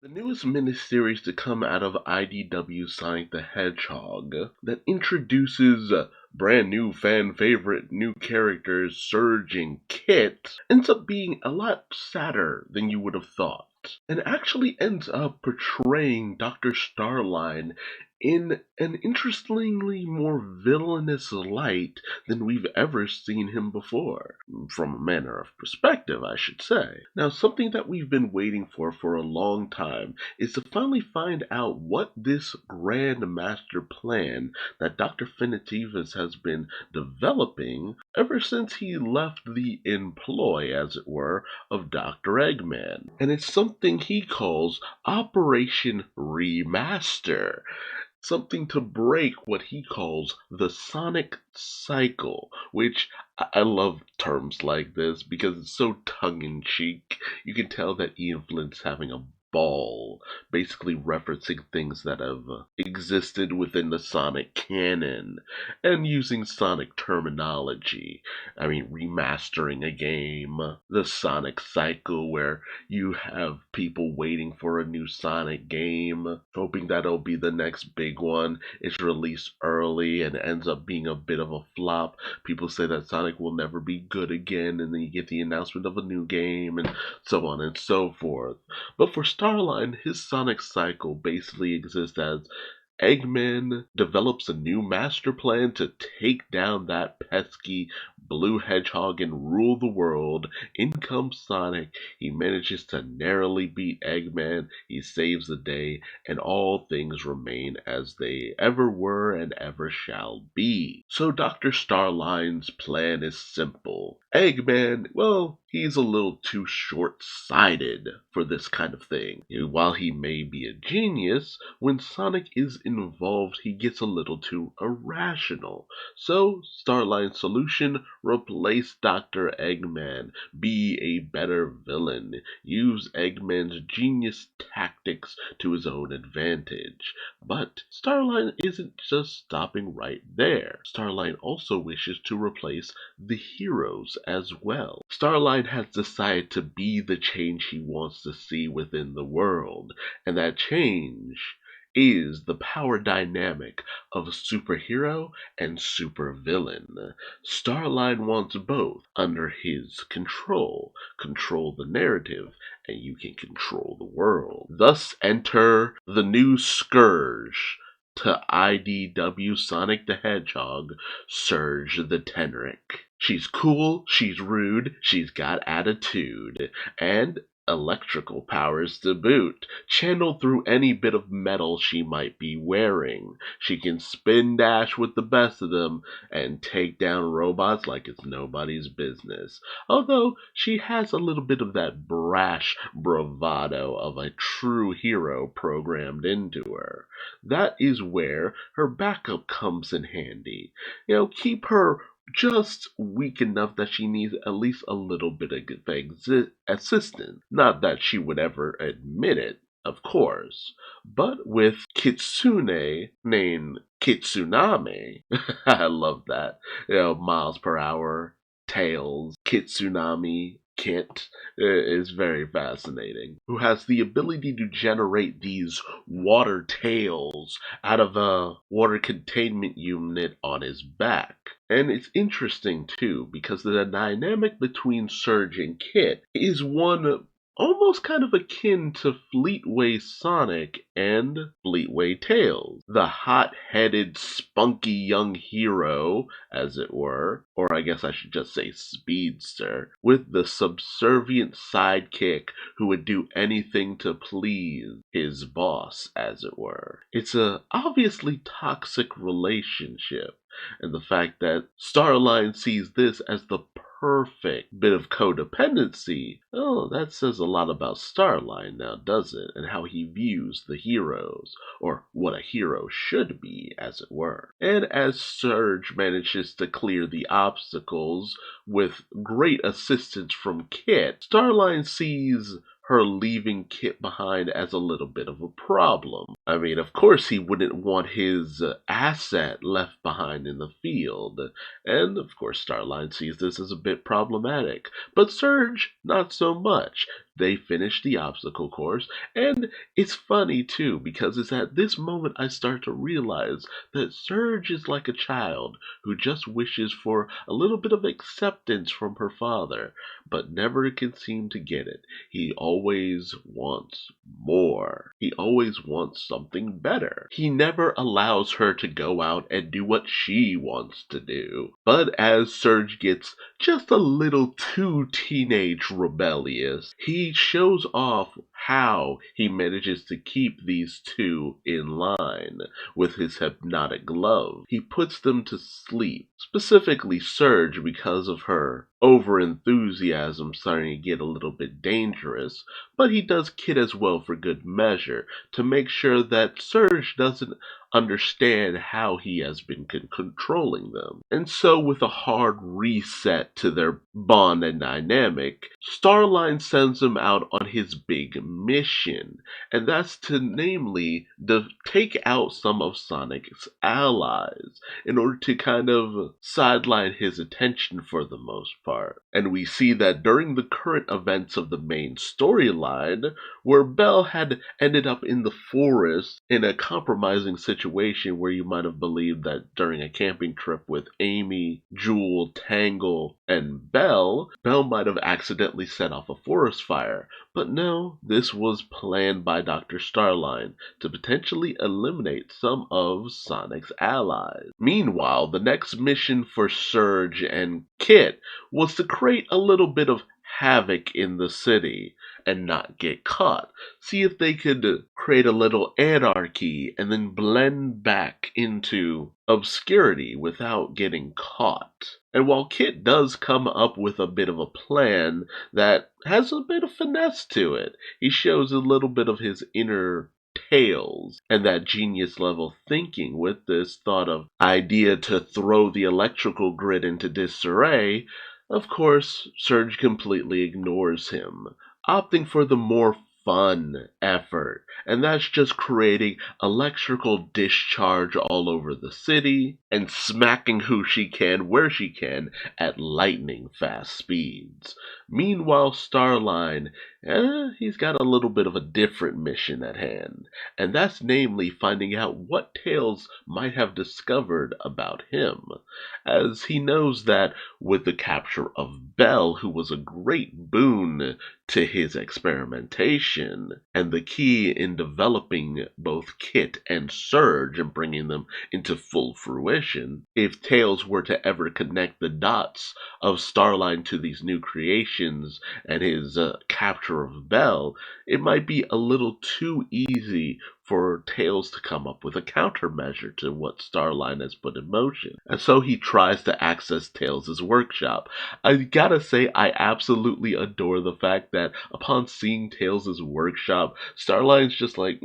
The newest miniseries to come out of IDW Sonic the Hedgehog that introduces brand new fan favorite new characters Surge and Kit ends up being a lot sadder than you would have thought, and actually ends up portraying Dr. Starline in an interestingly more villainous light than we've ever seen him before, from a manner of perspective, I should say. Now, something that we've been waiting for a long time is to finally find out what this grand master plan that Dr. Finitivus has been developing ever since he left the employ, as it were, of Dr. Eggman. And it's something he calls Operation Remaster, something to break what he calls the sonic cycle, which I love terms like this because it's so tongue-in-cheek. You can tell that Ian Flint's having a ball, basically referencing things that have existed within the Sonic canon and using Sonic terminology. I mean, remastering a game, the Sonic cycle, where you have people waiting for a new Sonic game, hoping that it'll be the next big one. It's released early and ends up being a bit of a flop. People say that Sonic will never be good again, and then you get the announcement of a new game, and so on and so forth. But for Starline, his Sonic cycle basically exists as Eggman develops a new master plan to take down that pesky blue hedgehog and rule the world. In comes Sonic. He manages to narrowly beat Eggman. He saves the day, and all things remain as they ever were and ever shall be. So Dr. Starline's plan is simple. Eggman, well, he's a little too short-sighted for this kind of thing. While he may be a genius, when Sonic is involved, he gets a little too irrational. So, Starline's solution: replace Dr. Eggman, be a better villain, use Eggman's genius tactics to his own advantage. But Starline isn't just stopping right there. Starline also wishes to replace the heroes as well. Starline has decided to be the change he wants to see within the world, and that change is the power dynamic of a superhero and supervillain. Starline wants both under his control. Control the narrative, and you can control the world. Thus enter the new Scourge to IDW Sonic the Hedgehog, Surge the Tenric. She's cool, she's rude, she's got attitude, and electrical powers to boot, channeled through any bit of metal she might be wearing. She can spin dash with the best of them and take down robots like it's nobody's business. Although she has a little bit of that brash bravado of a true hero programmed into her. That is where her backup comes in handy. Keep her just weak enough that she needs at least a little bit of assistance. Not that she would ever admit it, of course. But with Kitsune named Kitsunami, I love that. Miles per hour, Tails, Kitsunami, Kit is very fascinating, who has the ability to generate these water tails out of a water containment unit on his back. And it's interesting too, because the dynamic between Surge and Kit is one almost kind of akin to Fleetway Sonic and Fleetway Tails. The hot-headed, spunky young hero, as it were, or I guess I should just say speedster, with the subservient sidekick who would do anything to please his boss, as it were. It's a obviously toxic relationship, and the fact that Starline sees this as the perfect bit of codependency, that says a lot about Starline now, does it? And how he views the heroes, or what a hero should be, as it were. And as Surge manages to clear the obstacles with great assistance from Kit, Starline sees her leaving Kit behind as a little bit of a problem. I mean, of course he wouldn't want his asset left behind in the field, and of course Starline sees this as a bit problematic. But Surge, not so much. They finish the obstacle course, and it's funny too, because it's at this moment I start to realize that Surge is like a child who just wishes for a little bit of acceptance from her father, but never can seem to get it. He always wants more. He always wants something better. He never allows her to go out and do what she wants to do. But as Surge gets just a little too teenage rebellious, he shows off how he manages to keep these two in line with his hypnotic glove. He puts them to sleep, specifically Surge because of her over-enthusiasm starting to get a little bit dangerous, but he does Kit as well for good measure to make sure that Surge doesn't understand how he has been controlling them. And so with a hard reset to their bond and dynamic, Starline sends him out on his big mission, and that's to namely take out some of Sonic's allies in order to kind of sideline his attention for the most part. And we see that during the current events of the main storyline, where Belle had ended up in the forest in a compromising situation where you might have believed that during a camping trip with Amy, Jewel, Tangle, and Belle might have accidentally set off a forest fire. But no, this was planned by Dr. Starline to potentially eliminate some of Sonic's allies. Meanwhile, the next mission for Surge and Kit was to create a little bit of havoc in the city and not get caught. See if they could create a little anarchy and then blend back into obscurity without getting caught. And while Kit does come up with a bit of a plan that has a bit of finesse to it, he shows a little bit of his inner Tails and that genius level thinking with this thought of idea to throw the electrical grid into disarray. Of course, Surge completely ignores him, opting for the more fun effort, and that's just creating electrical discharge all over the city and smacking who she can where she can at lightning fast speeds. Meanwhile, Starline, he's got a little bit of a different mission at hand, and that's namely finding out what Tails might have discovered about him, as he knows that with the capture of Belle, who was a great boon to his experimentation, and the key in developing both Kit and Surge and bringing them into full fruition, if Tails were to ever connect the dots of Starline to these new creations and his capture of Belle, it might be a little too easy for Tails to come up with a countermeasure to what Starline has put in motion. And so he tries to access Tails' workshop. I gotta say, I absolutely adore the fact that upon seeing Tails' workshop, Starline's just like,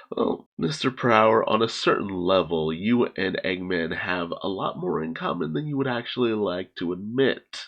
well, Mr. Prower, on a certain level, you and Eggman have a lot more in common than you would actually like to admit.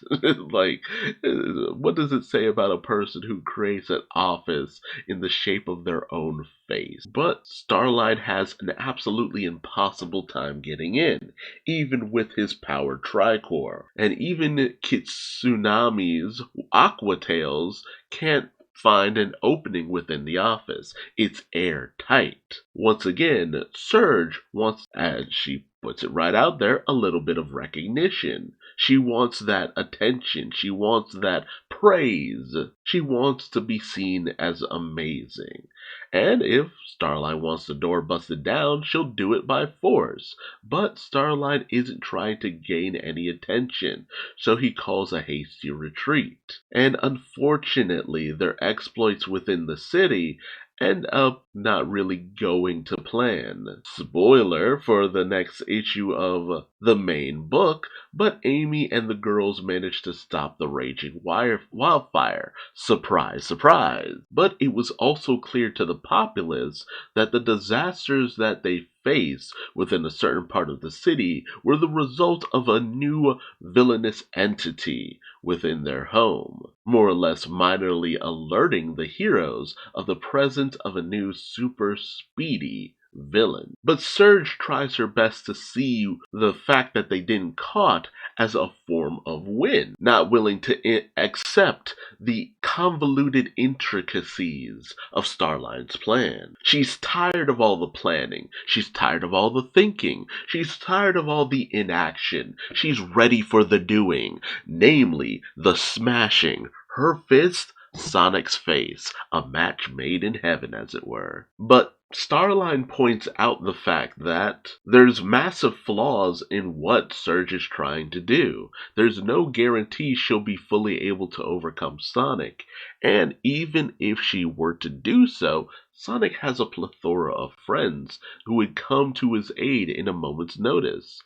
Like, what does it say about a person who creates an office in the shape of their own face? But Starlight has an absolutely impossible time getting in, even with his powered tricore. And even Kitsunami's Aqua Tails can't find an opening within the office. It's airtight. Once again, Surge wants, as she puts it right out there, a little bit of recognition. She wants that attention. She wants that praise. She wants to be seen as amazing. And if Starline wants the door busted down, she'll do it by force. But Starline isn't trying to gain any attention, so he calls a hasty retreat. And unfortunately, their exploits within the city end up not really going to plan. Spoiler for the next issue of the main book, but Amy and the girls managed to stop the raging wildfire. Surprise, surprise. But it was also clear to the populace that the disasters that they faced within a certain part of the city were the result of a new villainous entity within their home, more or less minorly alerting the heroes of the presence of a new super speedy villain. But Surge tries her best to see the fact that they didn't caught as a form of win, not willing to accept the convoluted intricacies of Starline's plan. She's tired of all the planning. She's tired of all the thinking. She's tired of all the inaction. She's ready for the doing, namely the smashing. Her fist, Sonic's face, a match made in heaven, as it were. But Starline points out the fact that there's massive flaws in what Surge is trying to do. There's no guarantee she'll be fully able to overcome Sonic, and even if she were to do so, Sonic has a plethora of friends who would come to his aid in a moment's notice.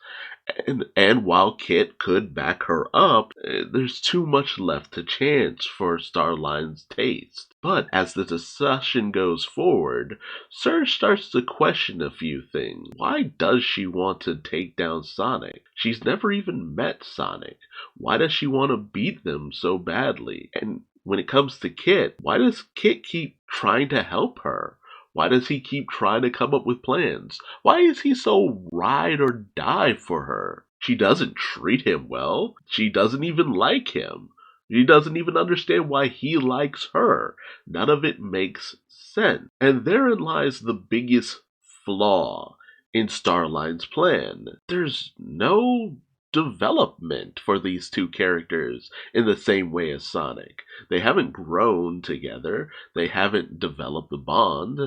And while Kit could back her up, there's too much left to chance for Starline's taste. But as the discussion goes forward, Surge starts to question a few things. Why does she want to take down Sonic? She's never even met Sonic. Why does she want to beat them so badly? And when it comes to Kit, why does Kit keep trying to help her? Why does he keep trying to come up with plans? Why is he so ride or die for her? She doesn't treat him well. She doesn't even like him. She doesn't even understand why he likes her. None of it makes sense. And therein lies the biggest flaw in Starline's plan. There's no development for these two characters in the same way as Sonic. They haven't grown together. They haven't developed the bond.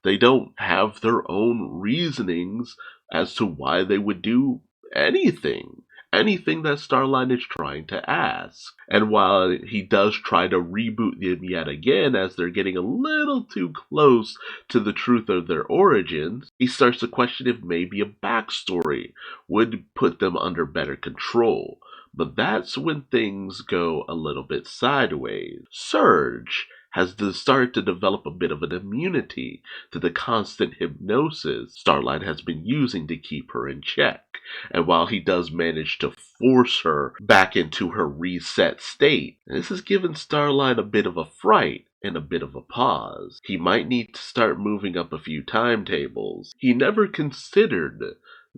They don't have their own reasonings as to why they would do anything. Anything that Starline is trying to ask. And while he does try to reboot them yet again as they're getting a little too close to the truth of their origins, he starts to question if maybe a backstory would put them under better control. But that's when things go a little bit sideways. Surge has started to develop a bit of an immunity to the constant hypnosis Starlight has been using to keep her in check. And while he does manage to force her back into her reset state, this has given Starlight a bit of a fright and a bit of a pause. He might need to start moving up a few timetables. He never considered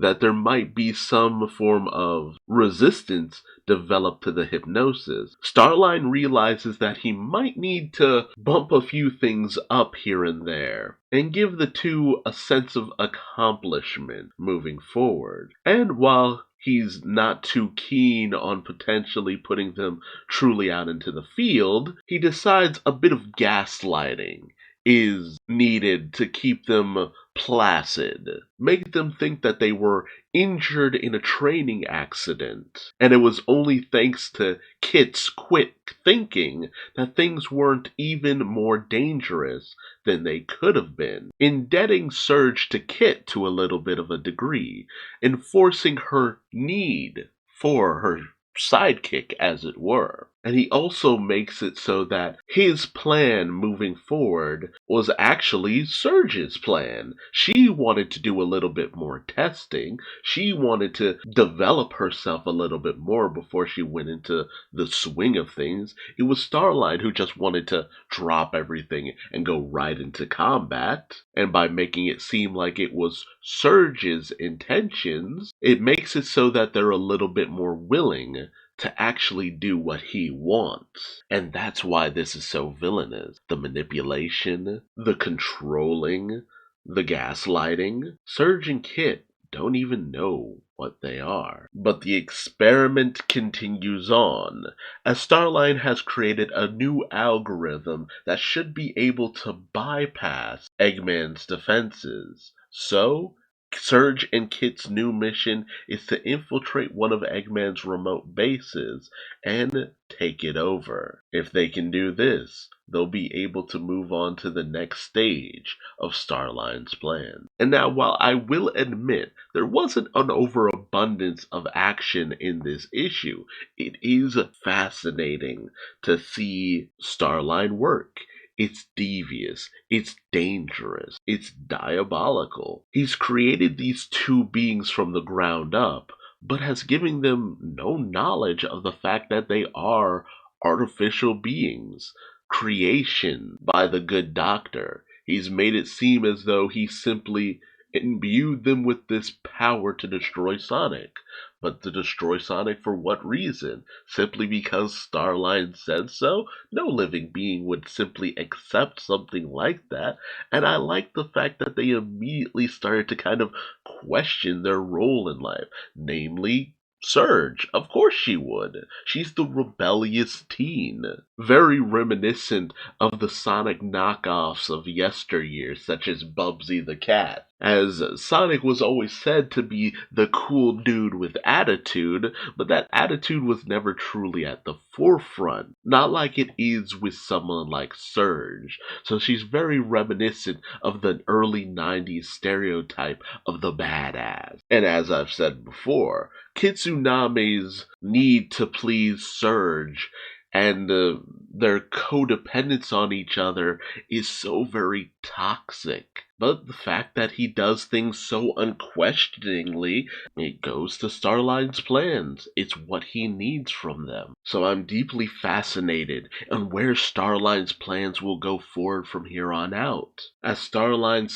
that there might be some form of resistance developed to the hypnosis. Starline realizes that he might need to bump a few things up here and there and give the two a sense of accomplishment moving forward. And while he's not too keen on potentially putting them truly out into the field, he decides a bit of gaslighting is needed to keep them placid, make them think that they were injured in a training accident, and it was only thanks to Kit's quick thinking that things weren't even more dangerous than they could have been, indebting Surge to Kit to a little bit of a degree, enforcing her need for her sidekick, as it were. And he also makes it so that his plan moving forward was actually Surge's plan. She wanted to do a little bit more testing. She wanted to develop herself a little bit more before she went into the swing of things. It was Starlight who just wanted to drop everything and go right into combat. And by making it seem like it was Surge's intentions, it makes it so that they're a little bit more willing to actually do what he wants. And that's why this is so villainous. The manipulation, the controlling, the gaslighting. Surge and Kit don't even know what they are. But the experiment continues on, as Starline has created a new algorithm that should be able to bypass Eggman's defenses. So, Surge and Kit's new mission is to infiltrate one of Eggman's remote bases and take it over. If they can do this, they'll be able to move on to the next stage of Starline's plan. And now, while I will admit there wasn't an overabundance of action in this issue, it is fascinating to see Starline work. It's devious, it's dangerous, it's diabolical. He's created these two beings from the ground up, but has given them no knowledge of the fact that they are artificial beings, creation by the good doctor. He's made it seem as though he simply imbued them with this power to destroy Sonic. But to destroy Sonic for what reason? Simply because Starline said so? No living being would simply accept something like that. And I like the fact that they immediately started to kind of question their role in life, namely Surge. Of course she would. She's the rebellious teen. Very reminiscent of the Sonic knockoffs of yesteryear, such as Bubsy the Cat. As Sonic was always said to be the cool dude with attitude, but that attitude was never truly at the forefront. Not like it is with someone like Surge. So she's very reminiscent of the early 90s stereotype of the badass. And as I've said before, Kitsuname's need to please Surge and their codependence on each other is so very toxic. But the fact that he does things so unquestioningly, it goes to Starline's plans. It's what he needs from them. So I'm deeply fascinated on where Starline's plans will go forward from here on out. As Starline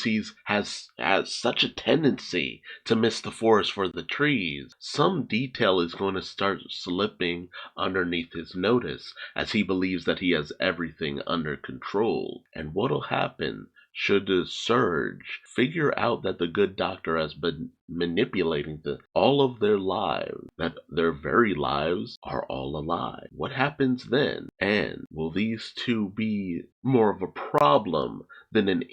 has such a tendency to miss the forest for the trees, some detail is going to start slipping underneath his notice as he believes that he has everything under control. And what'll happen should Surge figure out that the good doctor has been manipulating all of their lives, that their very lives are all a lie? What happens then? And will these two be more of a problem than an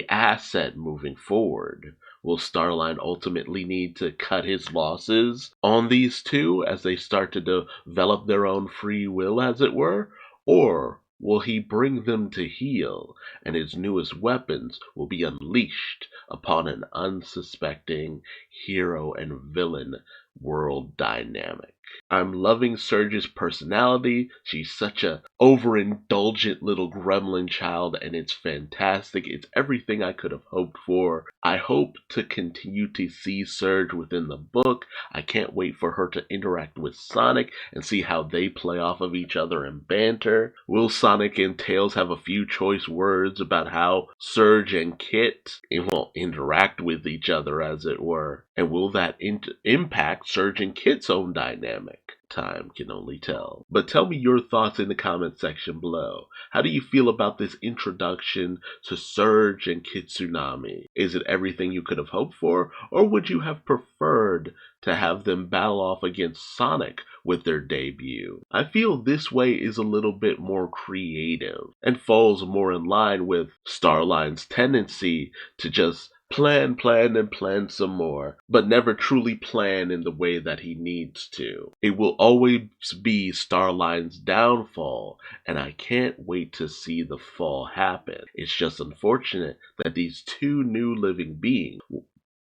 asset moving forward? Will Starline ultimately need to cut his losses on these two as they start to develop their own free will, as it were? Or will he bring them to heel, and his newest weapons will be unleashed upon an unsuspecting hero and villain world dynamic? I'm loving Surge's personality. She's such a overindulgent little gremlin child, and it's fantastic. It's everything I could have hoped for. I hope to continue to see Surge within the book. I can't wait for her to interact with Sonic and see how they play off of each other and banter. Will Sonic and Tails have a few choice words about how Surge and Kit will interact with each other, as it were? And will that impact Surge and Kit's own dynamic? Time can only tell. But tell me your thoughts in the comment section below. How do you feel about this introduction to Surge and Kitsunami? Is it everything you could have hoped for, or would you have preferred to have them battle off against Sonic with their debut? I feel this way is a little bit more creative and falls more in line with Starline's tendency to just plan, and plan some more, but never truly plan in the way that he needs to. It will always be Starline's downfall, and I can't wait to see the fall happen. It's just unfortunate that these two new living beings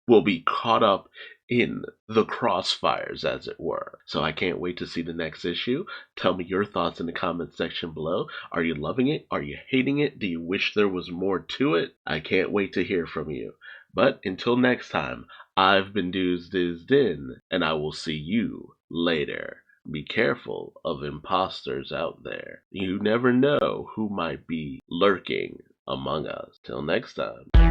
will be caught up in the crossfires, as it were. So I can't wait to see the next issue. Tell me your thoughts in the comment section below. Are you loving it? Are you hating it? Do you wish there was more to it? I can't wait to hear from you. But until next time, I've been Duuz-Diz-Din, and I will see you later. Be careful of imposters out there. You never know who might be lurking among us. Till next time.